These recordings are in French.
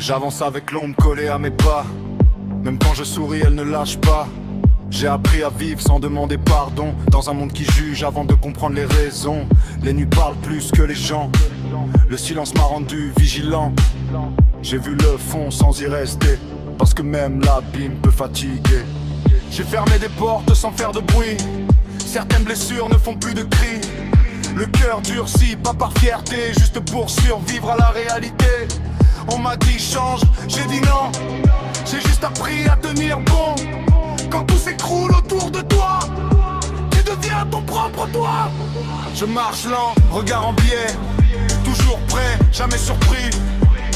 J'avance avec l'ombre collée à mes pas. Même quand je souris, elle ne lâche pas. J'ai appris à vivre sans demander pardon. Dans un monde qui juge avant de comprendre les raisons. Les nuits parlent plus que les gens. Le silence m'a rendu vigilant. J'ai vu le fond sans y rester, parce que même l'abîme peut fatiguer. J'ai fermé des portes sans faire de bruit. Certaines blessures ne font plus de cris. Le cœur durcit, pas par fierté, juste pour survivre à la réalité. On m'a dit change, j'ai dit non. J'ai juste appris à tenir bon. Quand tout s'écroule autour de toi, tu deviens ton propre toi. Je marche lent, regard en biais, toujours prêt, jamais surpris.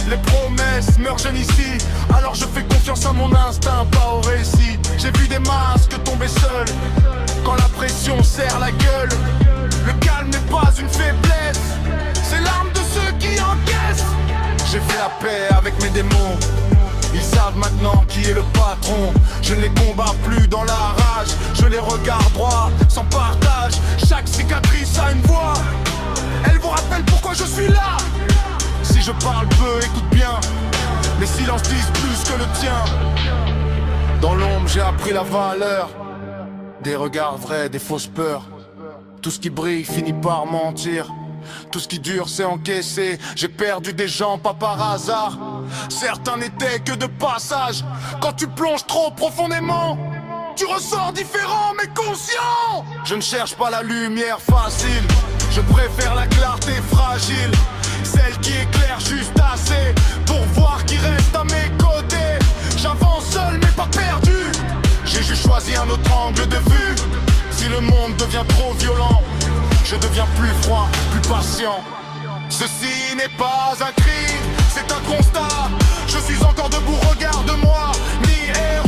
Les promesses meurent jeunes ici, alors je fais confiance à mon instinct, pas au récit. J'ai vu des masques tomber seuls, quand la pression serre la gueule. Le calme n'est pas une faiblesse, c'est l'arme de ceux qui encaissent. J'ai fait la paix avec mes démons, ils savent maintenant qui est le patron. Je ne les combats plus dans la rage, je les regarde droit, sans partage. Chaque cicatrice a une voix, elle vous rappelle pourquoi je suis là. Si je parle peu, écoute bien, mes silences disent plus que le tien. Dans l'ombre j'ai appris la valeur des regards vrais, des fausses peurs. Tout ce qui brille finit par mentir. Tout ce qui dure c'est encaissé. J'ai perdu des gens pas par hasard. Certains n'étaient que de passage. Quand tu plonges trop profondément, tu ressors différent mais conscient. Je ne cherche pas la lumière facile, je préfère la clarté fragile. Celle qui éclaire juste assez pour voir qui reste à mes côtés. J'avance seul mais pas perdu. J'ai juste choisi un autre angle de vue. Si le monde devient trop violent, je deviens plus froid, plus patient. Ceci n'est pas un cri, c'est un constat. Je suis encore debout, regarde-moi. Ni héros